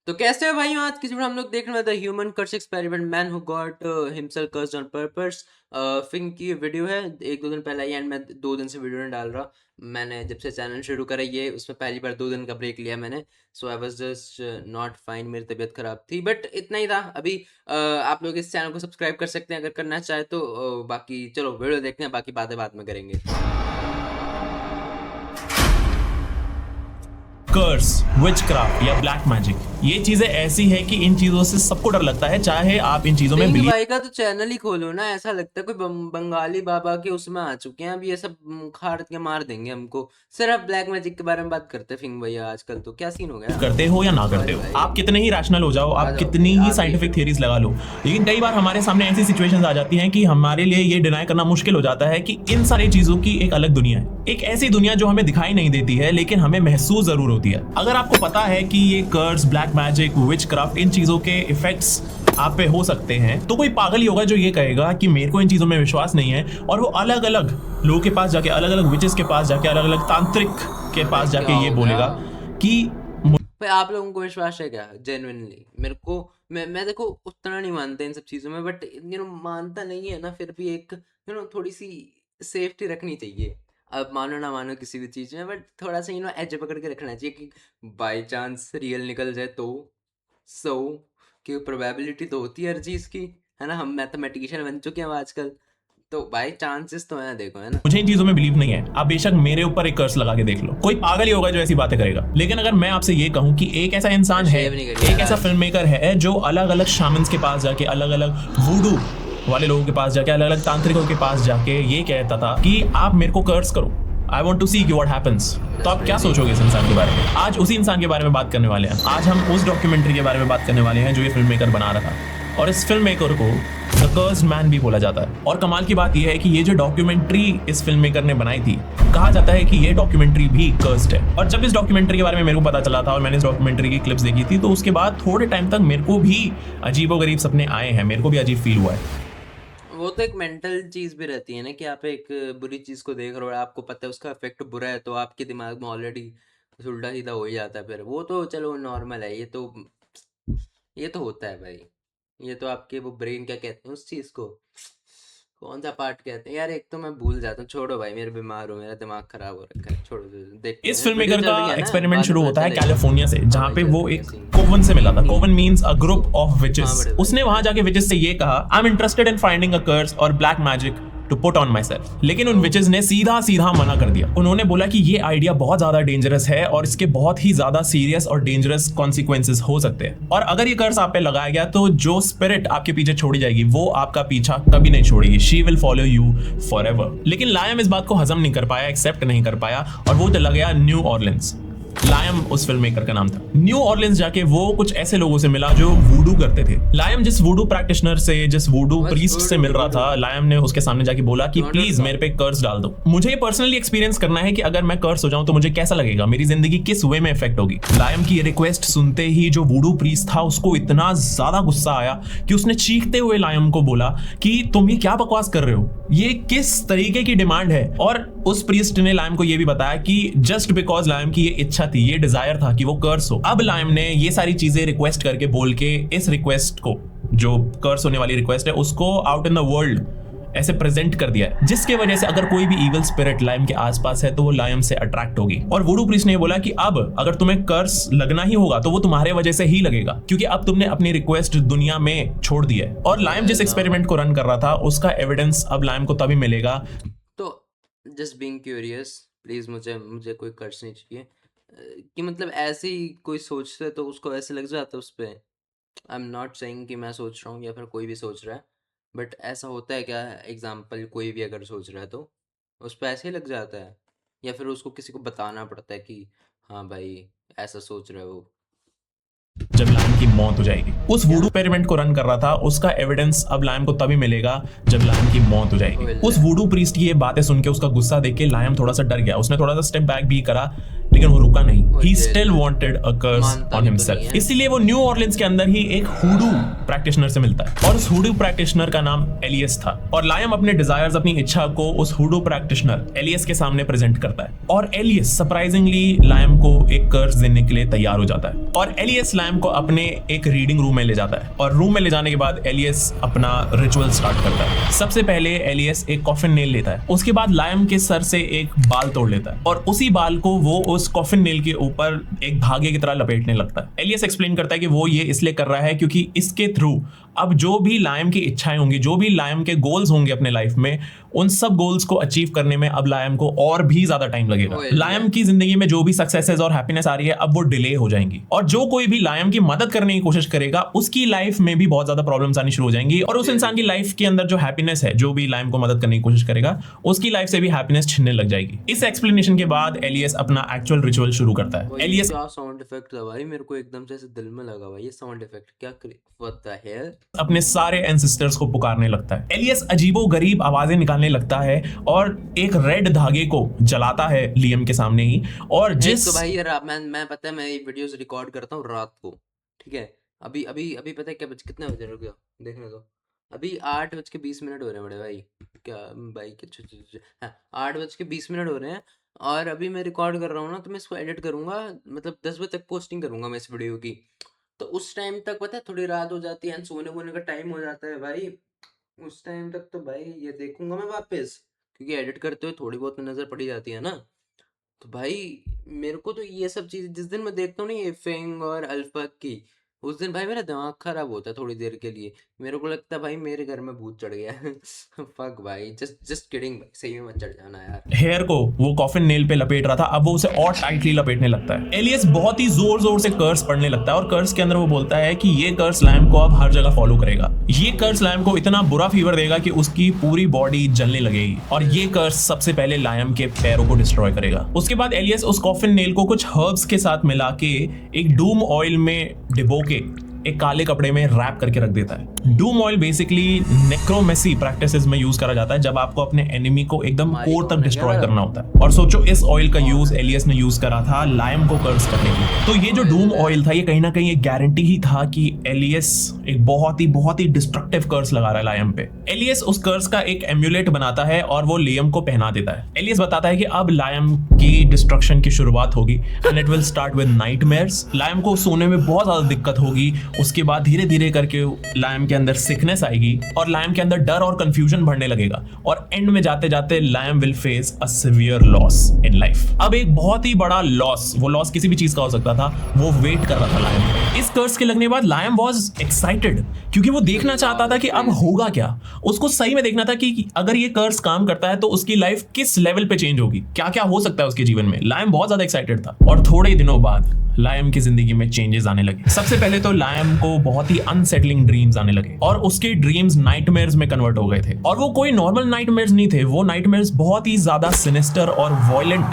तो कैसे हो भाइयों? आज की वीडियो हम लोग देखने वाले the human curse experiment man who got himself cursed on purpose. फिंग की वीडियो है, एक दो दिन पहले आई एंड मैं 2 दिन से वीडियो नहीं डाल रहा। मैंने जब से चैनल शुरू करा ये उसमें पहली बार 2 दिन का ब्रेक लिया मैंने। So I was just not fine, मेरी तबीयत खराब थी बट इतना ही था। अभी आप लोग इस चैनल को सब्सक्राइब कर सकते हैं अगर करना चाहे तो। बाकी चलो वीडियो देखते हैं, बाकी बातें बाद में करेंगे। कर्स, विचक्राफ्ट या ब्लैक मैजिक, ये चीजें ऐसी है कि इन चीजों से सबको डर लगता है, चाहे आप इन चीजों में सिंह बिलीव भाई का तो चैनल ही खोलो ना, ऐसा लगता है कोई बंगाली बाबा के उसमें आ चुके हैं। अब ये सब खाड़ के मार देंगे हमको। सिर्फ ब्लैक मैजिक के बारे में बात करते हैं सिंह भैया। आजकल तो क्या सीन हो गया? करते हो या ना करते हो, आप कितने ही रैशनल हो जाओ, आप कितनी ही साइंटिफिक थ्योरीज लगा लो, लेकिन कई बार हमारे सामने ऐसी सिचुएशंस आ जाती हैं कि हमारे लिए ये डिनाई करना मुश्किल हो जाता है कि इन सारी चीजों की एक अलग दुनिया है, एक ऐसी दुनिया जो हमें दिखाई नहीं देती है लेकिन हमें महसूस जरूर होती है। अगर आपको पता है कि ये कर्स, ब्लैक मैजिक, विचक्राफ्ट, इन चीजों के इफेक्ट्स आप पे हो सकते हैं, तो कोई पागल ही होगा जो ये कहेगा कि मेरे को इन चीजों में विश्वास नहीं है, और वो अलग अलग लोगों के पास जाके, अलग अलग विचेस के पास जाके, अलग अलग तांत्रिक के पास जाके ये बोलेगा कि भाई आप लोगों को विश्वास है क्या? जेन्युइनली मेरे को, मैं देखो उतना नहीं मानता इन सब चीज़ों में, बट मानता नहीं है ना, फिर भी एक थोड़ी सी सेफ्टी रखनी चाहिए। अब मानो ना मानो किसी भी चीज़ में, बट थोड़ा सा एज पकड़ के रखना चाहिए कि बाई चांस रियल निकल जाए तो सो कि प्रोबेबिलिटी तो होती है हर चीज़ की, है ना। हम मैथमेटिशियन बन चुके हैं अब आजकल, तो बाई चांसेस तो हैं, देखो, है ना। मुझे इन चीजों में बिलीव नहीं है, आप बेशक मेरे ऊपर एक कर्स लगा के देख लो, कोई पागल ही होगा जो ऐसी बातें करेगा। लेकिन अगर मैं आपसे ये कहूं कि एक ऐसा इंसान है, एक ऐसा फिल्म मेकर है जो अलग अलग शामन्स के पास जाके, अलग अलग वूडू वाले लोगों के पास जाके, अलग अलग तांत्रिकों के पास जाके ये कहता था कि आप मेरे को कर्स करो, I want to see what happens, तो आप क्या सोचोगे इस इंसान के बारे में? आज उसी इंसान के बारे में बात करने वाले हैं। आज हम उस डॉक्यूमेंट्री के बारे में बात करने वाले हैं जो ये फिल्म मेकर बना रहा था, और इस फिल्म मेकर को द कर्स्ड मैन भी बोला जाता है। और कमाल की बात यह है कि ये जो डॉक्यूमेंट्री इस फिल्म मेकर ने बनाई थी, कहा जाता है कि ये डॉक्यूमेंट्री भी कर्स्ड है। और जब इस डॉक्यूमेंट्री के बारे में मेरे को पता चला था और मैंने इस डॉक्यूमेंट्री की क्लिप्स देखी थी, तो उसके बाद थोड़े टाइम तक मेरे को भी अजीबोगरीब सपने आए हैं, मेरे को भी अजीब फील हुआ है। वो तो एक मेंटल चीज भी रहती है ना कि आप एक बुरी चीज को देख रहे हो, आपको पता है उसका इफेक्ट बुरा है, तो आपके दिमाग में ऑलरेडी उल्टा सीधा हो ही जाता है। फिर वो तो चलो नॉर्मल है, ये तो होता है भाई। ये तो आपके वो ब्रेन क्या कहते हैं उस चीज को, कौन सा पार्ट कहते हैं यार, एक तो मैं भूल जाता हूँ। छोड़ो भाई, मेरे बीमार हो, मेरा दिमाग खराब हो रखा है, छोड़ो। देखते इस हैं, फिल्म वीडियो मेकर चल का रही है ना, एक्सपेरिमेंट बाद शुरू में होता है चलेगा। कैलिफोर्निया से, जहाँ हाँ पे भाई, वो चल एक रही है कोवन से मिला था। कोवन means a group of witches. हाँ बड़े भाई। उसने वहां जाके विचेस से ये कहा, I am interested in finding a curse और black magic to put on myself. लेकिन उन विचेस ने सीधा सीधा मना कर दिया। उन्होंने बोला कि ये आइडिया बहुत ज्यादा डेंजरस है और इसके बहुत ही ज्यादा सीरियस और डेंजरस कॉन्सिक्वेंसेस हो सकते हैं, और अगर ये कर्स आप पे लगाया गया तो जो स्पिरिट आपके पीछे छोड़ी जाएगी वो आपका पीछा कभी नहीं छोड़ेगी, she will follow you for ever. लेकिन लायम इस बात को हजम नहीं कर पाया, एक्सेप्ट नहीं कर पाया, और वो चला गया न्यू ऑर्लिन्स। लायम उस फिल्म मेकर का नाम था। न्यू ऑर्लिन्स जाके वो कुछ ऐसे लोगों से मिला जो वूडू करते थे। लायम जिस वूडू प्रैक्टिशनर से, जिस वूडू प्रीस्ट से मिल रहा था, लायम ने उसके सामने जाके बोला कि प्लीज मेरे पे कर्स डाल दो, मुझे पर्सनली एक्सपीरियंस करना है कि अगर मैं कर्स हो जाऊं तो मुझे कैसा लगेगा, मेरी जिंदगी किस वे में इफेक्ट होगी। लायम की ये रिक्वेस्ट सुनते ही जो वूडू प्रीस्ट था उसको इतना ज्यादा गुस्सा आया कि उसने चीखते हुए लायम को बोला कि तुम ये क्या बकवास कर रहे हो, ये किस तरीके की डिमांड है। और उस प्रीस्ट ने लायम को ये भी बताया कि जस्ट बिकॉज लायम की ये इच्छा थी, ये डिजायर था कि वो कर्स हो। अब लायम ने ये सारी चीजें रिक्वेस्ट करके बोल के इस रिक्वेस्ट को, जो कर्स होने वाली रिक्वेस्ट है, उसको आउट इन द वर्ल्ड ऐसे प्रेजेंट कर दिया है, जिसके वजह से अगर कोई भी इविल स्पिरिट लायम के आसपास है तो वो लायम से अट्रैक्ट होगी। और वुडू प्रीस्ट ने बोला कि अब अगर तुम्हें कर्स लगना ही होगा तो वो तुम्हारे वजह से ही लगेगा, क्योंकि अब तुमने अपनी रिक्वेस्ट दुनिया में छोड़ दी है। और लायम जिस एक्सपेरिमेंट को रन कर रहा था उसका एविडेंस अब लायम को तभी मिलेगा। तो जस्ट बीइंग क्यूरियस, प्लीज मुझे कोई कर्ज नहीं चाहिए। कि मतलब ऐसे ही कोई सोचता है तो उसको ऐसे लग जाता है उस पे। आई एम नॉट सेइंग कि मैं सोच रहा हूँ या फिर कोई भी सोच रहा है, बट ऐसा होता है क्या? एग्जाम्पल, कोई भी अगर सोच रहा है तो उस पे ऐसे ही लग जाता है, या फिर उसको किसी को बताना पड़ता है कि हाँ भाई ऐसा सोच रहा है वो। जब लायम की मौत हो जाएगी, उस वुडू एक्सपेरिमेंट को रन कर रहा था उसका एविडेंस अब लायम को तभी मिलेगा जब लायम की मौत हो जाएगी। उस वुडू प्रीस्ट की ये बातें सुन के, उसका गुस्सा देख के लायम थोड़ा सा डर गया। उसने थोड़ा सा स्टेप बैक भी करा लेकिन वो रुका नहीं, वो ही जेल स्टिल में वांटेड अ कर्स मानता ऑन भी तो नहीं हिमसेल्फ। है। इसीलिए वो न्यू ऑर्लिंस के अंदर ही एक हुडू प्रैक्टिशनर से मिलता है और उस हुडू प्रैक्टिशनर का नाम एलियस था। और लायम अपने डिजायर्स, अपनी इच्छा को उस हुडू प्रैक्टिशनर एलियस के सामने प्रेजेंट करता है और एलियस सरप्राइजिंगली लायम को एक कर्स देने के लिए तैयार हो जाता है। और एलियस लायम को अपने एक रीडिंग रूम में ले जाता है और रूम में ले जाने के बाद एलियस अपना रिचुअल स्टार्ट करता है। सबसे पहले एलियस एक कॉफिन नेल लेता है, उसके बाद लायम के सर से एक बाल तोड़ लेता है और उसी बाल को वो उस कॉफिन नेल के ऊपर एक धागे की तरह लपेटने लगता है। एलियस एक्सप्लेन करता है कि वो ये इसलिए कर रहा है क्योंकि इसके थ्रू अब जो भी लायम की इच्छाएं होंगी, जो भी लायम के गोल्स होंगे अपने लाइफ में, उन सब गोल्स को अचीव करने में अब लायम को और भी ज्यादा टाइम लगेगा। लायम की जिंदगी में जो भी सक्सेसेस और हैप्पीनेस आ रही है अब वो डिले हो जाएंगी और जो कोई भी लायम की मदद करने की कोशिश करेगा उसकी लाइफ में भी बहुत ज्यादा प्रॉब्लम्स आनी शुरू हो जाएंगी और उस इंसान की लाइफ के अंदर जो हैप्पीनेस है, जो भी लायम को मदद करने की कोशिश करेगा उसकी लाइफ से भी हैप्पीनेस छिनने लग जाएगी। इस एक्सप्लेनेशन के बाद एलियस अपना एक्चुअल रिचुअल शुरू करता है। एलियस क्या साउंड इफेक्ट था भाई, मेरे को एकदम से ऐसे दिल में लगा भाई ये साउंड इफेक्ट। क्या व्हाट द हेल। अपने सारे एंसेस्टर्स को पुकारने लगता है। एलियस अजीबो गरीब आवाजें निकालने लगता है और एक रेड धागे को जलाता है लियम के सामने ही। और जिस तो भाई यार मैं पता है मैं ये वीडियोस रिकॉर्ड करता हूँ रात को, ठीक है। अभी अभी अभी पता है क्या कितने बजे, रुक जाओ देखने दो। अभी 8:20 हो रहे हैं बड़े भाई। क्या भाई क्या, हाँ 8:20 हो रहे हैं और अभी मैं रिकॉर्ड कर रहा हूँ ना, तो मैं इसको एडिट करूंगा, मतलब 10 बजे तक पोस्टिंग करूंगा मैं इस वीडियो की। तो उस टाइम तक पता है थोड़ी रात हो जाती है, सोने वोने का टाइम हो जाता है भाई। उस टाइम तक तो भाई ये देखूंगा मैं वापस, क्योंकि एडिट करते हुए थोड़ी बहुत नजर पड़ी जाती है ना। तो भाई मेरे को तो ये सब चीज़ जिस दिन मैं देखता हूँ ना ये फेंग और अल्फक की, उस दिन भाई मेरा दिमाग खराब होता है थोड़ी देर के लिए। मेरे को लगता है भाई मेरे घर में भूत चढ़ गया है। फक भाई, जस्ट किडिंग भाई, सही में मत चढ़ जाना यार। हेयर को वो कॉफिन नेल पे लपेट रहा था, अब वो उसे और टाइटली लपेटने लगता है। एलियस बहुत ही जोर जोर से कर्स पढ़ने लगता है और कर्स के अंदर वो बोलता है कि ये कर्स लायम को अब हर जगह फॉलो करेगा। ये कर्स लायम को इतना बुरा फीवर देगा कि उसकी पूरी बॉडी जलने लगेगी और ये कर्स सबसे पहले लायम के पैरों को डिस्ट्रॉय करेगा। उसके बाद एलियस उस कॉफिन नेल को कुछ हर्ब्स के साथ मिला के एक डूम ऑयल में डिबो के एक काले कपड़े में रैप करके रख देता है। डूम ऑयल बेसिकली नेक्रोमेसी प्रैक्टिसेस में यूज करा जाता है जब आपको अपने एनिमी को एकदम कोर तक डिस्ट्रॉय करना होता है। और सोचो इस ऑयल का यूज एलियस ने यूज करा था लायम को कर्स करने के लिए। तो ये जो डूम ऑयल था ये कहीं ना कहीं एक गारंटी ही था कि एलियस एक बहुत ही डिस्ट्रक्टिव कर्स लगा रहा है लायम पे। एलियस उस कर्स का एक एम्यूलेट बनाता है और वो लियम को पहना देता है। एलियस बताता है कि अब लायम की डिस्ट्रक्शन की शुरुआत होगी and it will start with nightmares. Lime को सोने में बहुत ज्यादा दिक्कत होगी, उसके बाद धीरे धीरे करके लायम के अंदर सिकनेस आएगी और लायम के अंदर डर और कंफ्यूजन बढ़ने लगेगा और एंड में जाते जाते lime will face a severe loss in life. अब एक बहुत ही बड़ा लॉस, वो लॉस किसी भी चीज का हो सकता था, वो वेट कर रहा था लायम। इस कर्स के लगने के बाद लायम वाज एक्साइटेड क्योंकि वो देखना चाहता था कि अब होगा क्या। उसको सही में देखना था कि अगर ये कर्स काम करता है तो उसकी लाइफ किस लेवल पे चेंज होगी, क्या क्या हो सकता है उसके जीवन में। लायम बहुत ज्यादा एक्साइटेड था और थोड़े दिनों बाद लायम की जिंदगी में चेंजेस आने लगे। सबसे पहले तो लायम को बहुत ही अनसेटलिंग ड्रीम्स आने लगे और उसके ड्रीम्स नाइटमेयर्स में कन्वर्ट हो गए थे। और वो कोई नॉर्मल नाइटमेयर्स नहीं थे, वो नाइटमेयर्स बहुत ही ज्यादा सिनिस्टर और वायलेंट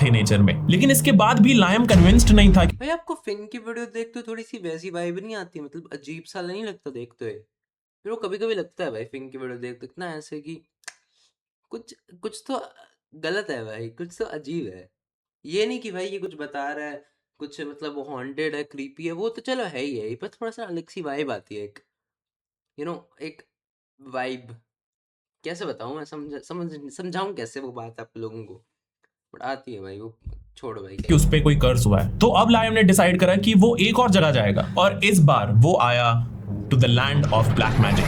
थे नेचर में। लेकिन इसके बाद भी लायम कन्विंस्ड नहीं था। भाई आपको फिंग की वीडियो देखते थोड़ी सी वैसी वाइब नहीं आती, मतलब अजीब सा नहीं लगता देखते हुए? फिर वो कभी कभी लगता है भाई फिंग की वीडियो देखते इतना ऐसे कि कुछ कुछ तो गलत है भाई, कुछ तो अजीब है। ये नहीं कि भाई ये कुछ बता रहा है, कुछ मतलब वो हॉन्टेड है, क्रीपी है, वो तो चलो है ही है, पर थोड़ा सा अलग सी वाइब आती है एक, एक वाइब। कैसे बताऊं मैं, समझाऊं कैसे वो बात आप लोगों को, बट आती है भाई वो। छोड़ो भाई कि उस पे कोई कर्स हुआ है। तो अब लायम ने डिसाइड करा कि वो एक और जगह जाएगा और इस बार वो आया to the land of black magic,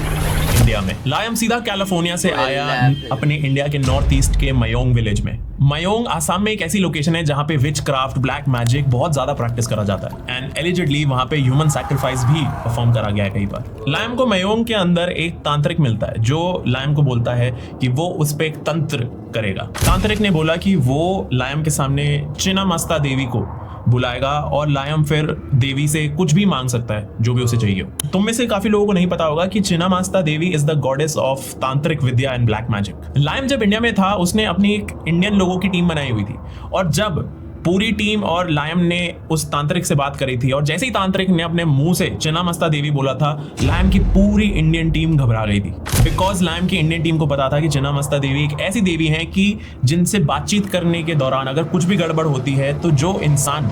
India में। लायम सीधा कैलिफोर्निया से आया अपने इंडिया के नॉर्थ ईस्ट के मयोंग विलेज में। मयोंग आसाम में एक ऐसी लोकेशन है जहां पे विच क्राफ्ट, ब्लैक मैजिक बहुत ज्यादा प्रैक्टिस करा जाता है एंड एलिजिडली वहां पे ह्यूमन सैक्रिफाइस भी परफॉर्म करा गया है कई बार। लायम को मयोंग के अंदर एक तांत्रिक मिलता है जो लायम को बोलता है कि वो उस पे एक तंत्र करेगा। तांत्रिक ने बोला कि वो लायम के सामने चिनामास्ता देवी को बुलाएगा और लायम फिर देवी से कुछ भी मांग सकता है जो भी उसे चाहिए। तुम में से काफी लोगों को नहीं पता होगा कि चिनामास्ता देवी इज द गॉडेस ऑफ तांत्रिक विद्या एंड ब्लैक मैजिक। लायम जब इंडिया में था उसने अपनी एक इंडियन लोगों की टीम बनाई हुई थी और जब पूरी टीम और लायम ने उस तांत्रिक से बात करी थी और जैसे ही तांत्रिक ने अपने मुंह से चिन्नामस्ता देवी बोला था, लायम की पूरी इंडियन टीम घबरा गई थी। बिकॉज लायम की इंडियन टीम को पता था कि चिन्नामस्ता देवी एक ऐसी देवी है कि जिनसे बातचीत करने के दौरान अगर कुछ भी गड़बड़ होती है तो जो इंसान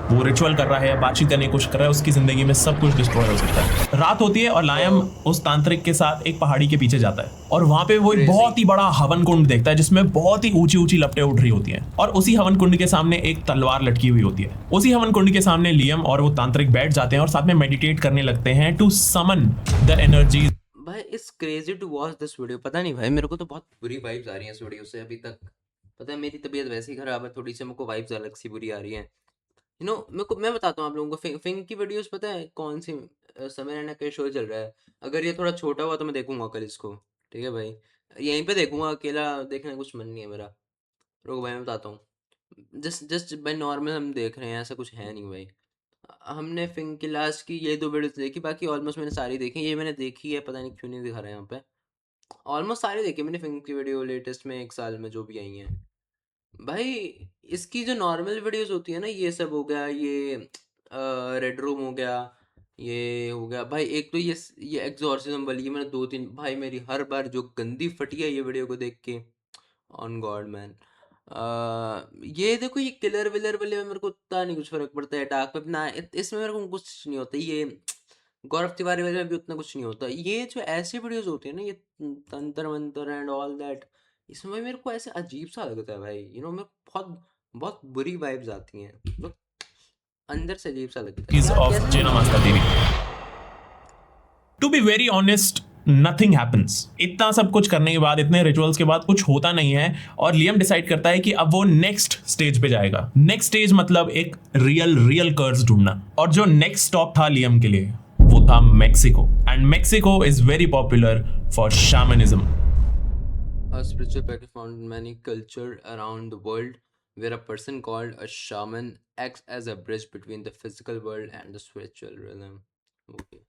वो रिचुअल कर रहा है या बातचीत करने की कोशिश कर रहा है उसकी जिंदगी में सब कुछ डिस्ट्रॉय हो सकता है। रात होती है और लायम उस तांत्रिक के साथ एक पहाड़ी के पीछे जाता है और वहां पे वो एक बहुत ही बड़ा हवन कुंड देखता है जिसमें बहुत ही ऊंची ऊंची लपटें उठ रही होती हैं और उसी हवन कुंड के सामने एक तलवार लटकी हुई होती है। उसी हवन कुंड के सामने लियम और वो तांत्रिक बैठ जाते हैं और साथ में मेडिटेट करने लगते हैं टू समन द एनर्जी। भाई it's crazy to watch this video. पता नहीं भाई, मेरे को तो बहुत बुरी वाइब्स आ रही हैं इस वीडियो से अभी तक। पता है मेरी तबीयत वैसे ही खराब है थोड़ी सी, मेरे को वाइब्स अलग सी बुरी आ रही हैं। मेरे को, मैं बताता हूँ आप लोगों को, फिंग की वीडियोस पता है कौन सी समय रैना का शो चल रहा है। अगर ये थोड़ा छोटा हुआ तो मैं देखूंगा कल इसको, ठीक है भाई। यहीं पे देखूंगा, अकेला देखने का कुछ मन नहीं है मेरा। रुको भाई मैं बताता हूँ। जस्ट जस्ट भाई नॉर्मल हम देख रहे हैं, ऐसा कुछ है नहीं भाई। हमने फिंग की लास्ट की ये 2 वीडियोस देखी, बाकी ऑलमोस्ट मैंने सारी देखी। ये मैंने देखी है, पता नहीं क्यों नहीं दिखा रहा है यहाँ पे। ऑलमोस्ट सारी देखी मैंने फिंग की वीडियो, लेटेस्ट में 1 साल में जो भी आई हैं भाई। इसकी जो नॉर्मल वीडियोस होती है ना, ये सब हो गया, ये रेड रूम हो गया, ये हो गया भाई। एक तो ये एग्जॉर्सिज्म वाली, ये मैंने 2-3 भाई, मेरी हर बार जो गंदी फटी है ये वीडियो को देख के, ऑन गॉड मैन। ये देखो, ये किलर विलर वाले में मेरे को उतना नहीं कुछ फर्क पड़ता है। डार्क वेब ना इसमें मेरे को कुछ नहीं होता। ये गौरव तिवारी वाले में भी उतना कुछ नहीं होता। ये जो ऐसी वीडियोस होती है ना, ये तंत्र मंत्र एंड ऑल दैट, इसमें मेरे को ऐसे अजीब सा लगता है भाई। मेरे को बहुत बहुत बुरी वाइब्स आती हैं, मतलब अंदर से अजीब सा लगता है। क्या ऑफ कैसे Chinnamasta Devi. To be very honest, nothing happens. इतना सब कुछ करने के बाद, इतने रिचुअल्स के बाद कुछ होता नहीं है और लियम डिसाइड करता है कि अब वो नेक्स्ट स्टेज पे जाएगा। नेक्स्ट स्टेज मतलब एक रियल कर्स ढूंढना। और जो नेक्स्ट स्टॉप था लियम के लिए वो था Mexico. And Mexico is very popular for shamanism. A spiritual practice found in many cultures around the world, where a person called a shaman acts as a bridge between the physical world and the spiritual realm. Okay.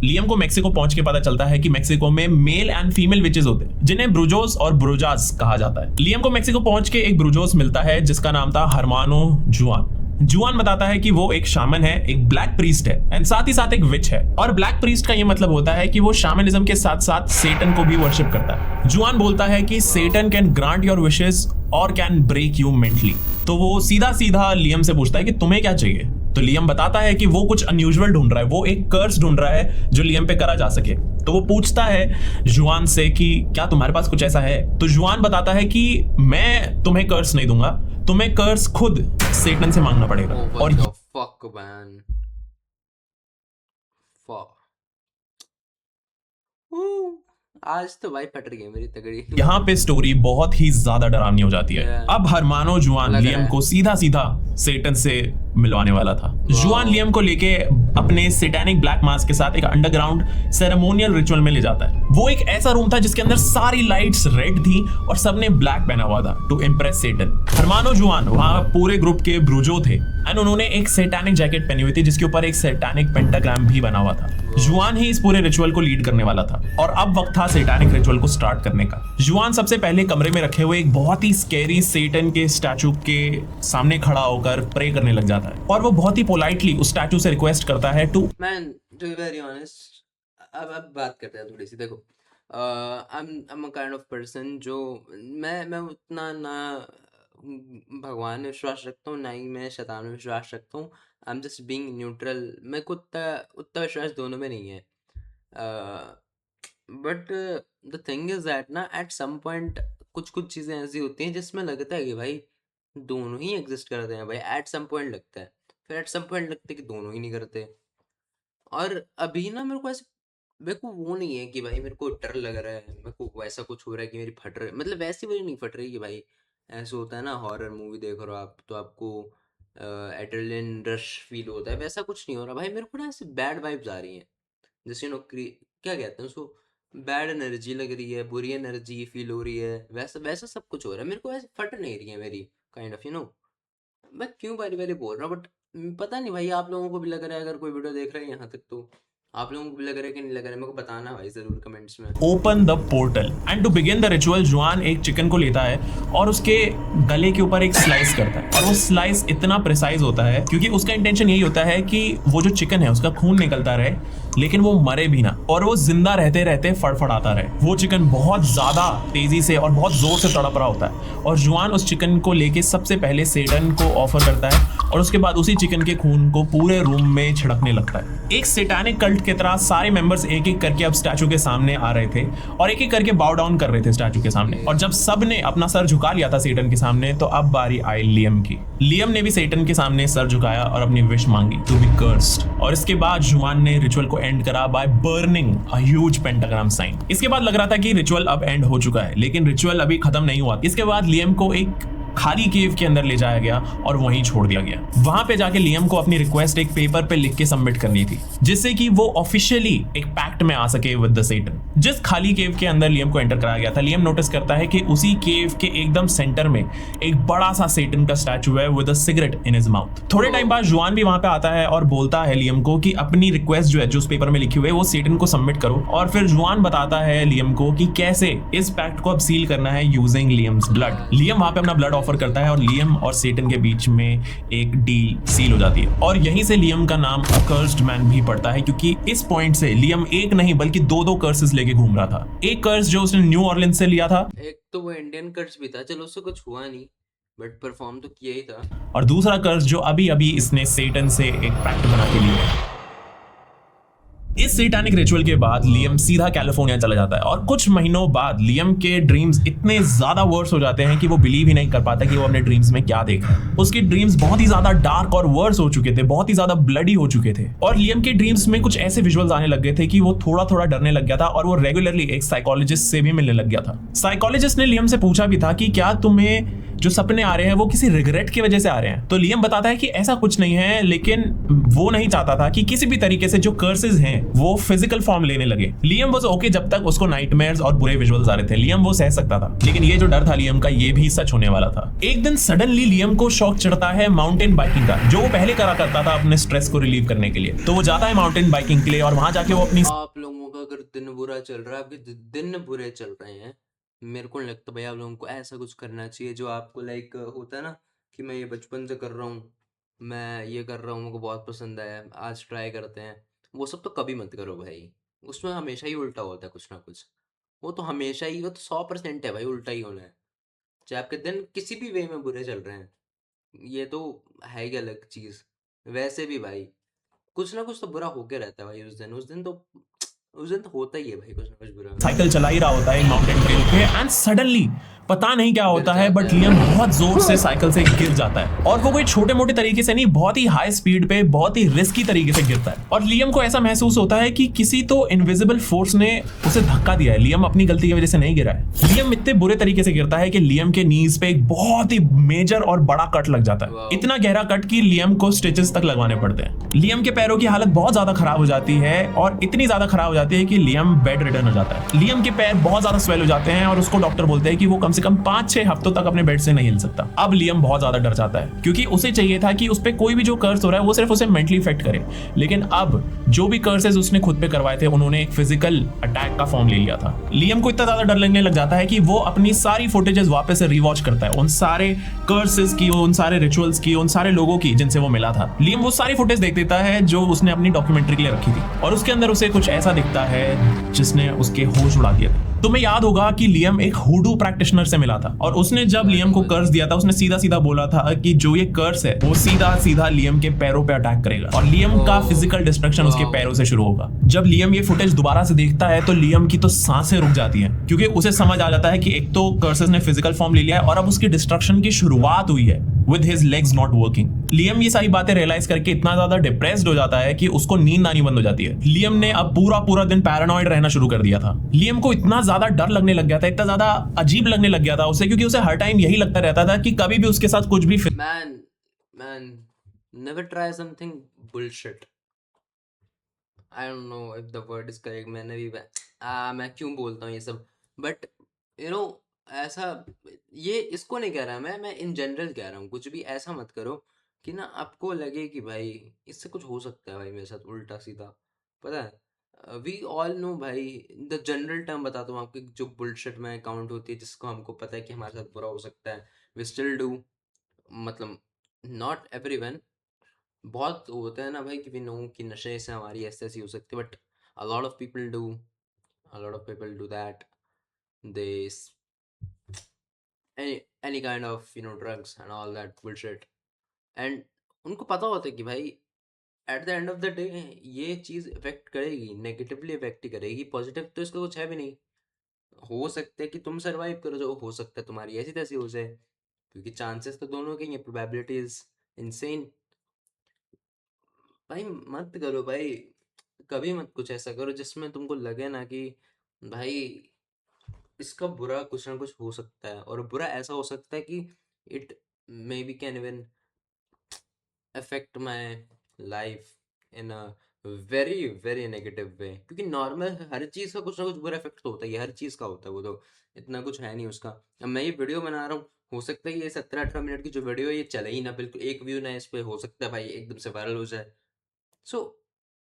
Liam को Mexico पहुंच के पता चलता है कि Mexico में male and female witches होते हैं जिन्हें ब्रूजोस और ब्रूजास कहा जाता है। लियम को मेक्सिको पहुंच के एक ब्रूजोस मिलता है जिसका नाम था हरमानो जुआन। जुआन बताता है कि वो एक शामन है, एक ब्लैक प्रीस्ट है एंड साथ ही साथ एक विच है। और ब्लैक प्रीस्ट का ये मतलब होता है कि वो शामनिज्म के साथ साथ सेटन को भी वर्शिप करता है। जुआन बोलता है कि सेटन कैन ग्रांट योर विशेस और कैन ब्रेक यू मेंटली। तो वो सीधा सीधा लियम से पूछता है कि तुम्हें क्या चाहिए। तो लियम बताता है कि वो कुछ अनयूजुअल ढूंढ रहा है, वो एक कर्स ढूंढ रहा है जो लियम पे करा जा सके। तो वो पूछता है जुआन से कि क्या तुम्हारे पास कुछ ऐसा है। तो जुआन बताता है कि मैं तुम्हें कर्स नहीं दूंगा, तुम्हें कर्स खुद सेटन से मांगना पड़ेगा। Oh, और what the fuck man, fuck। आज तो भाई फट रही है मेरी तगड़ी। यहाँ पे स्टोरी बहुत ही ज्यादा डरावनी हो जाती है। Yeah. अब हरमानो जुआन लग रहा लियम है। को सीधा सीधा सेटन से मिलवाने वाला था। जुआन लियम को लेके अपने सेटेनिक ब्लैक मास्क के साथ एक अंडरग्राउंड सेरेमोनियल रिचुअल में ले जाता है। वो एक ऐसा रूम था जिसके अंदर सारी लाइट्स रेड थी और सबने ब्लैक पहना हुआ था टू इम्प्रेस सेटन। हरमानो जुआन वहां पूरे ग्रुप के ब्रूजो थे एंड उन्होंने एक सेटानिक जैकेट पहनी हुई थी जिसके ऊपर एक सेटानिक पेंटाग्राम भी बना हुआ था। जुआन ही इस पूरे रिचुअल को लीड करने वाला था और अब वक्त था सेटानिक रिचुअल को स्टार्ट करने का। जुआन सबसे पहले कमरे में रखे हुए एक बहुत ही स्कैरी सेटन के स्टैचू के सामने खड़ा होकर प्रे करने लग जाता है और वो बहुत ही पोलाइटली उस स्टैचू से रिक्वेस्ट करता है to man to be very honest. अब बात करते हैं थोड़ी सी। देखो, I am a kind of person जो, मैं उतना ना भगवान में विश्वास रखता हूँ, ना ही मैं शैतान में विश्वास रखता हूँ। I am just being neutral. मेरे को उतना उतना विश्वास दोनों में नहीं है। But the thing is that ना, एट सम पॉइंट कुछ कुछ चीज़ें ऐसी होती हैं जिसमें लगता है कि भाई दोनों ही एग्जिस्ट करते हैं भाई। एट सम पॉइंट लगता है, फिर एट सम पॉइंट लगता है कि दोनों ही नहीं करते। और अभी ना मेरे को ऐसे, मेरे को वो नहीं है कि भाई मेरे को डर लग रहा है, मेरे को वैसा कुछ हो रहा है कि मेरी फट रही है, मतलब वैसी वजह नहीं फट रही कि भाई ऐसे होता है ना, हॉरर मूवी देख रहे हो आप तो आपको एड्रेनलिन रश फील होता है, वैसा कुछ नहीं हो रहा भाई। मेरे को ना ऐसे बैड वाइब्स आ रही हैं, जैसे क्या कहते हैं उसको, बैड एनर्जी लग रही है, बुरी एनर्जी फील हो रही है, वैसा वैसा सब कुछ हो रहा है। मेरे को ऐसे फट नहीं रही है मेरी काइंड ऑफ मैं क्यों बारी बारी बोल रहा हूँ, बट पता नहीं भाई आप लोगों को भी लग रहा है अगर कोई वीडियो देख रहे हैं यहाँ तक तो, आप लोगों को भी लग रहा है कि नहीं लग रहा है, मेरे को बताना भाई ज़रूर कमेंट्स में। Open the portal and to begin the ritual Juan एक चिकन को लेता है और उसके गले के ऊपर एक स्लाइस करता है, और वो स्लाइस इतना प्रिसाइज होता है क्योंकि उसका इंटेंशन यही होता है कि वो जो चिकन है उसका खून निकलता रहे लेकिन वो मरे भी ना, और वो जिंदा रहते रहते फड़फड़ाता रहे। वो चिकन बहुत ज्यादा तेजी से और बहुत जोर से तड़प रहा होता है, और जुआन उस चिकन को लेके सबसे पहले सेटन को ऑफर करता है, और उसके बाद उसी चिकन के खून को पूरे रूम में छिड़कने लगता है। एक सैटानिक कल्ट की तरह सारे मेंबर्स एक एक करके अब स्टैचू के सामने आ रहे थे और एक एक करके बाउ डाउन कर रहे थे स्टैचू के सामने, और जब सब ने अपना सर झुका लिया था सेटन के सामने तो अब बारी आई लियम की। लियम ने भी सेटन के सामने सर झुकाया और अपनी विश मांगी टू बी कर्स्ड, और इसके बाद जुआन ने रिचुअल को एंड करा by burning a huge pentagram sign. इसके बाद लग रहा था कि रिचुअल अब एंड हो चुका है, लेकिन रिचुअल अभी खत्म नहीं हुआ। इसके बाद लियम को एक खाली केव के अंदर ले जाया गया और वहीं छोड़ दिया गया। वहां पे जाके लियम को अपनी रिक्वेस्ट एक पेपर पे लिख के सबमिट करनी थी, जिससे कि वो ऑफिशियली एक पैक्ट में आ सके विद द सेटन। जिस खाली केव के अंदर लियम को एंटर कराया गया था, लियम नोटिस करता है कि उसी केव के एकदम सेंटर में एक बड़ा सा सेटन का स्टैचू है with a cigarette in his mouth. थोड़े टाइम बाद जुआन भी वहां पे आता है और बोलता है लियम को कि अपनी रिक्वेस्ट जो है जो उस पेपर में लिखी हुई है वो सेटन को सबमिट करो, और फिर जुआन बताता है लियम को कि कैसे इस पैक्ट को अब सील करना है यूजिंग लियम्स ब्लड। लियम वहां पे अपना ब्लड ऑफर करता है और लियम और सेटन के बीच में एक डील सील हो जाती है, और यहीं से लियम का नाम अकर्स्ड मैन भी पड़ता है, क्योंकि इस पॉइंट से लियम एक नहीं बल्कि दो दो कर्सेस लेके घूम रहा था। एक कर्स जो उसने न्यू ऑर्लिंस से लिया था, एक तो वो इंडियन कर्स भी था, चलो उससे कुछ हुआ नहीं बट परफॉर्म तो किया ही था। और दूसरा कर्स जो अभी अभी इसने सेटन से एक पैक्ट बना के लिया है। इस सैटानिक रिचुअल के बाद लियम सीधा कैलिफोर्निया चला जाता है, और कुछ महीनों बाद लियम के ड्रीम्स इतने ज्यादा वर्स हो जाते हैं कि वो बिलीव ही नहीं कर पाता कि वो अपने ड्रीम्स में क्या देख रहा है। उसके ड्रीम्स बहुत ही ज्यादा डार्क और वर्स हो चुके थे, बहुत ही ज्यादा ब्लडी हो चुके थे, और लियम के ड्रीम्स में कुछ ऐसे विजुअल्स आने लग गए थे कि वो थोड़ा थोड़ा डरने लग गया था, और वो रेगुलरली एक साइकोलॉजिस्ट से भी मिलने लग गया था। साइकोलॉजिस्ट ने लियम से पूछा भी था कि क्या तुम्हें जो सपने आ रहे हैं वो किसी रिग्रेट की वजह से आ रहे हैं, तो लियम बताता है कि ऐसा कुछ नहीं है, लेकिन वो नहीं चाहता था कि किसी भी तरीके से जो कर्सेस हैं वो फिजिकल फॉर्म लेने लगे। लियम वाज ओके जब तक उसको नाइटमेयर्स और बुरे विजुअल्स आ रहे थे, लियम वो सह सकता था, लेकिन ये जो डर था लियम का ये भी सच होने वाला था। एक दिन सडनली लियम को शौक चढ़ता है माउंटेन बाइकिंग का, जो वो पहले करा करता था अपने स्ट्रेस को रिलीव करने के लिए। तो वो जाता है माउंटेन बाइकिंग के लिए, और वहां जाके वो अपनी आप लोगों का अगर दिन बुरा चल रहा है, आपके दिन बुरे चल रहे हैं, मेरे को नहीं लगता भाई आप लोगों को ऐसा कुछ करना चाहिए जो आपको लाइक होता है ना कि मैं ये बचपन से कर रहा हूँ, मैं ये कर रहा हूँ, मेरे को बहुत पसंद है, आज ट्राई करते हैं। वो सब तो कभी मत करो भाई, उसमें हमेशा ही उल्टा होता है कुछ ना कुछ। वो तो हमेशा ही, वो तो 100% है भाई, उल्टा ही होना है। चाहे आपके दिन किसी भी वे में बुरे चल रहे हैं, ये तो है ही अलग चीज़। वैसे भी भाई कुछ ना कुछ तो बुरा होके रहता है भाई उस दिन तो होता ही है भाई कुछ ना कुछ बुरा। साइकिल चला ही रहा होता है माउंटेन ट्रेल पे, एंड सडनली पता नहीं क्या गिर होता है जाता बट है लियम भाई। बहुत जोर से साइकिल से गिर जाता है, और वो कोई छोटे मोटे तरीके से नहीं, बहुत ही हाई स्पीड पे बहुत ही रिस्की तरीके से गिरता है, और लियम को ऐसा महसूस होता है कि किसी तो इनविजिबल फोर्स ने उसे धक्का दिया है। लियम अपनी गलती की वजह से नहीं गिरा है। लियम इतने बुरे तरीके से गिरता है कि लियम के नीज पे एक बहुत ही मेजर और बड़ा कट लग जाता है, वाह। इतना गहरा कट कि लियम को स्टिचेस तक लगवाने पड़ते हैं। लियम के पैरों की हालत बहुत ज्यादा खराब हो जाती है, और इतनी ज्यादा खराब हो जाती है कि लियम बेड रिडन हो जाता है। लियम के पैर बहुत ज्यादा स्वेल हो जाते हैं, और उसको डॉक्टर बोलते हैं कि वो कम से कम 5-6 हफ्तों तक अपने बेड से नहीं हिल सकता। अब लियम बहुत ज्यादा डर जाता है, क्योंकि उसे चाहिए था कि उस पे कोई भी जो कर्स हो रहा है वो सिर्फ उसे मेंटली इफेक्ट करे, लेकिन अब जो भी कर्सेस उसने खुद पे करवाए थे उन्होंने एक फिजिकल अटैक का फॉर्म ले लिया था। लियम को इतना ज्यादा डर लगने लग जाता है कि वो अपनी सारी फुटेजेस वापस से रिवॉच करता है, उन सारे कर्सेस की, उन सारे रिचुअल्स की, उन सारे लोगों की जिनसे वो मिला था। लियम वो सारी फुटेज देख देता है जो उसने अपनी डॉक्यूमेंट्री के लिए रखी थी, और उसके अंदर उसे कुछ ऐसा दिखता है जिसने उसके होश उड़ा दिए थे। तुम्हें याद होगा कि लियम एक हुडू प्रैक्टिशनर से मिला था, और उसने जब लियम को कर्स दिया था उसने सीधा सीधा बोला था कि जो ये कर्स है वो सीधा सीधा लियम के पैरों पे अटैक करेगा, और लियम का फिजिकल डिस्ट्रक्शन उसके पैरों से शुरू होगा। जब लियम ये फुटेज दोबारा से देखता है तो लियम की तो सांसें रुक जाती हैं, क्योंकि उसे समझ आ जाता है कि एक तो कर्सेस ने फिजिकल फॉर्म ले लिया है, और अब उसकी डिस्ट्रक्शन की शुरुआत हुई है with his legs not working. Liam ये सारी बातें रियलाइज करके इतना ज्यादा डिप्रेस्ड हो जाता है कि उसको नींद आनी बंद हो जाती है। लियम ने अब पूरा पूरा दिन पैरानॉइड रहना शुरू कर दिया था। लियम को इतना ज्यादा डर लगने लग गया था, इतना ज्यादा अजीब लगने लग गया था उसे, क्योंकि उसे हर टाइम यही लगता रहता था कि कभी भी उसके साथ कुछ भी Man, never try something bullshit. I don't know if the word is correct. मैं क्यों बोलता हूँ ये सब, बट यू नो ऐसा, ये इसको नहीं कह रहा मैं इन जनरल कह रहा हूँ, कुछ भी ऐसा मत करो कि ना आपको लगे कि भाई इससे कुछ हो सकता है भाई मेरे साथ उल्टा सीधा। पता है, वी ऑल नो भाई। द जनरल टर्म बताता हूँ आपको, जो बुलशिट में काउंट होती है, जिसको हमको पता है कि हमारे साथ बुरा हो सकता है, वी स्टिल डू। मतलब नॉट एवरीवन, बहुत होता है ना भाई कि वी नो कि नशे से हमारी ऐसी ऐसी हो सकती है, but a lot of people do, a lot of people do that, they any kind of drugs and all that bullshit, and उनको पता होता है कि भाई at the end of the day ये चीज़ इफेक्ट करेगी, नेगेटिवली इफेक्ट ही करेगी, positive तो इसका कुछ है भी नहीं। हो सकता है कि तुम सरवाइव करो जाओ, हो सकता है तुम्हारी ऐसी तैसी हो जाए, क्योंकि चांसेस तो दोनों के ही हैं, प्रोबेबिलिटी इज इनसेन। भाई मत करो भाई, कभी मत कुछ ऐसा करो जिसमें तुमको लगे ना कि भाई इसका बुरा कुछ ना कुछ हो सकता है, और बुरा ऐसा हो सकता है कि it may be can even affect my life in a very very negative way, क्योंकि नॉर्मल हर चीज़ का कुछ ना कुछ बुरा इफेक्ट तो होता है, ये हर चीज़ का होता है, वो तो इतना कुछ है नहीं उसका। अब मैं ये वीडियो बना रहा हूँ, हो सकता है ये 17-18 मिनट की जो वीडियो है ये चले ही ना, बिल्कुल एक व्यू ना इस पे, हो सकता है भाई एकदम से वायरल हो जाए। सो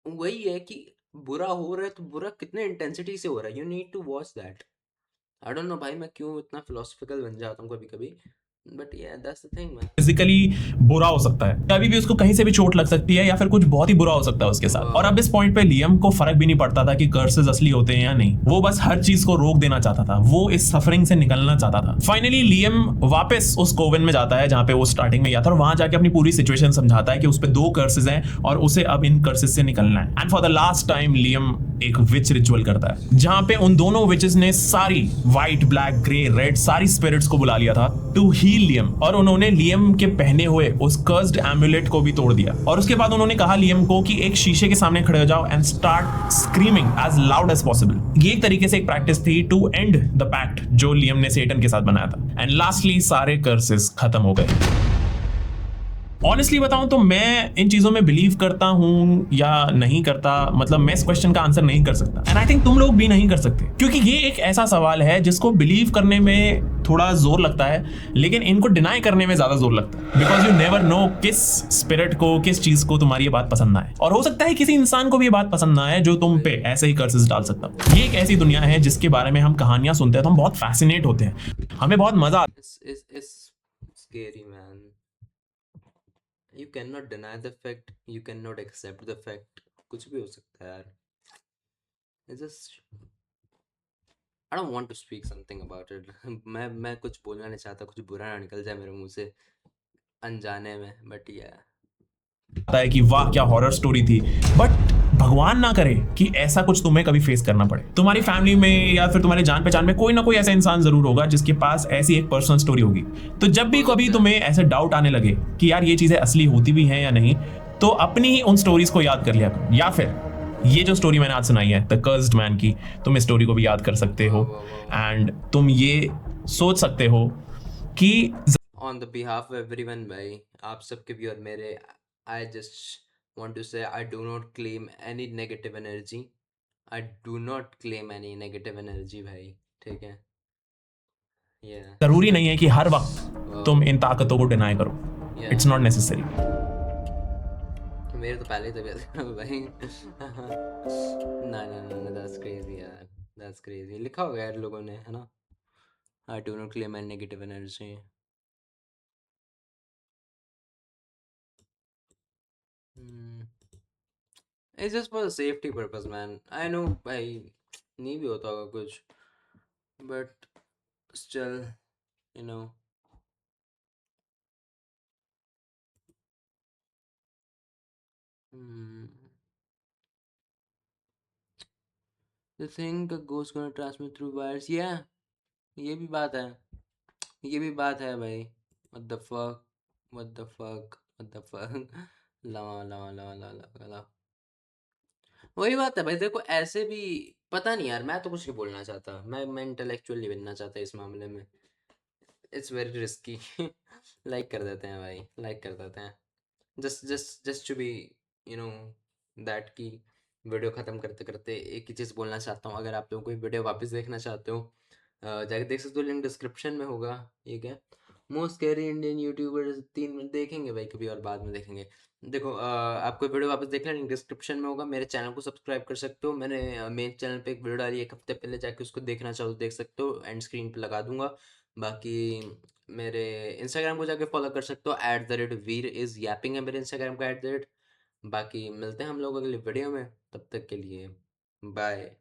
वही है कि बुरा हो रहा है तो बुरा कितने इंटेंसिटी से हो रहा है, you need to watch that. I don't know भाई मैं क्यों इतना फिलोसफिकल बन जाता हूँ कभी कभी, बट या that's the thing man. Physically बुरा हो सकता है, कभी भी उसको कहीं से भी चोट लग सकती है या फिर कुछ बहुत ही बुरा हो सकता है उसके साथ। और अब इस पॉइंट पे लियम को फर्क भी नहीं पड़ता था कि कर्सेस असली होते हैं या नहीं, वो बस हर चीज को रोक देना चाहता था, वो इस सफरिंग से निकलना चाहता था। फाइनली लियम वापस उस कोवन में जाता है जहां पे वो स्टार्टिंग में गया था, और वहां जाके अपनी पूरी सिचुएशन समझाता है कि उस पे 2 कर्सेस हैं और उसे अब इन कर्सेस से निकलना है। And for the last time Liam एक विच रिचुअल करता है जहां पे उन दोनों विचेस ने सारी व्हाइट ब्लैक ग्रे रेड सारी स्पिरिट्स को बुला लिया था टू हील लियम, और उन्होंने लियम के पहने हुए उस कर्स्ड एम्युलेट को भी तोड़ दिया। और उसके बाद उन्होंने कहा लियम को कि एक शीशे के सामने खड़े हो जाओ and start screaming as loud as possible. ये एक तरीके से एक प्रैक्टिस थी टू एंड द पैक्ट जो लियम ने सेटन के साथ बनाया था। एंड लास्टली सारे कर्सेस खत्म हो गए। ऑनेस्टली बताऊं तो मैं इन चीजों में बिलीव करता हूं या नहीं करता, मतलब मैं इस क्वेश्चन का आंसर नहीं कर सकता, एंड आई थिंक तुम लोग भी नहीं कर सकते, क्योंकि ये एक ऐसा सवाल है जिसको बिलीव करने में थोड़ा जोर लगता है लेकिन इनको डिनाई करने में ज्यादा जोर लगता है, बिकॉज यू नेवर नो किस स्पिरिट को, किस चीज को तुम्हारी ये बात पसंद ना आए, और हो सकता है किसी इंसान को भी ये बात पसंद ना आए जो तुम पे ऐसे ही कर्सेस डाल सकता हो। ये एक ऐसी दुनिया है जिसके बारे में हम कहानियां सुनते हैं तो हम बहुत फैसिनेट होते हैं, हमें बहुत मजा आता It's scary, man. You cannot deny the fact, you cannot accept the fact, कुछ भी हो सकता है यार। It's just I don't want to speak something about it. मैं कुछ बोलना नहीं चाहता, कुछ बुरा ना निकल जाए मेरे मुंह से अनजाने में, बट yeah. है कि वाह क्या हॉरर स्टोरी थी, बट भगवान ना करे कि ऐसा कुछ तुम्हें कभी फेस करना पड़े। तुम्हारी फैमिली में या फिर तुम्हारे जान पहचान में कोई ना कोई ऐसा इंसान जरूर होगा जिसके पास ऐसी एक पर्सनल स्टोरी होगी। तो जब भी कभी तुम्हें ऐसे डाउट आने लगे कि यार ये चीजें असली होती भी हैं या नहीं, तो अपनी ही उन स्टोरीज को याद कर लिया करो, या फिर ये जो स्टोरी मैंने आज सुनाई है द कर्स्ड मैन की, तुम इस स्टोरी को भी याद कर सकते हो एंड तुम ये सोच सकते हो कि On the behalf of everyone भाई, आप सबके भी और मेरे, I just want to say I do not claim any negative energy. I do not claim any negative energy भाई, ठीक है? Yeah. जरूरी नहीं है कि हर वक्त Wow. तुम इन ताकतों को डिनाई करो, Yeah. It's not necessary. मेरे तो पहले ही तबीयत खराब है भाई। ना ना ना ना, दैट्स क्रेजी यार, दैट्स क्रेजी। लिखा होगा यार लोगों ने, है ना? I do not claim any negative energy. It's just for safety purpose man, I know भाई, नहीं भी होता होगा कुछ, but still you know. The thing a ghost gonna transmit through wires, yeah, ये भी बात है, ये भी बात है भाई। What the fuck, what the fuck, what the fuck। लवा लवा लवा लवा लवा लवा। वही बात है भाई, देखो ऐसे भी पता नहीं यार, मैं तो कुछ नहीं बोलना चाहता, मैं इंटेलेक्चुअल नहीं बनना चाहता इस मामले में। It's very risky. लाइक कर देते हैं भाई, लाइक कर देते हैं, just to be you know that की। वीडियो ख़त्म करते करते एक ही चीज़ बोलना चाहता हूँ, अगर आप लोगों को वीडियो वापस देखना चाहते हो, जाके देख सकते हो, लिंक डिस्क्रिप्शन में होगा, ठीक है? मोस्ट स्कैरी इंडियन यूट्यूबर्स 3 में देखेंगे भाई कभी और बाद में देखेंगे। देखो आपको वीडियो वापस देखना है, लिंक डिस्क्रिप्शन में होगा। मेरे चैनल को सब्सक्राइब कर सकते हो। मैंने मेन चैनल पे एक वीडियो डाली 1 हफ्ते पहले, जाके उसको देखना चाहो तो देख सकते हो, एंड स्क्रीन पे लगा दूँगा। बाकी मेरे इंस्टाग्राम को जाके फॉलो कर सकते हो, @वीर इज़ यापिंग है मेरे इंस्टाग्राम का @। बाकी मिलते हैं हम लोग अगली वीडियो में, तब तक के लिए बाय।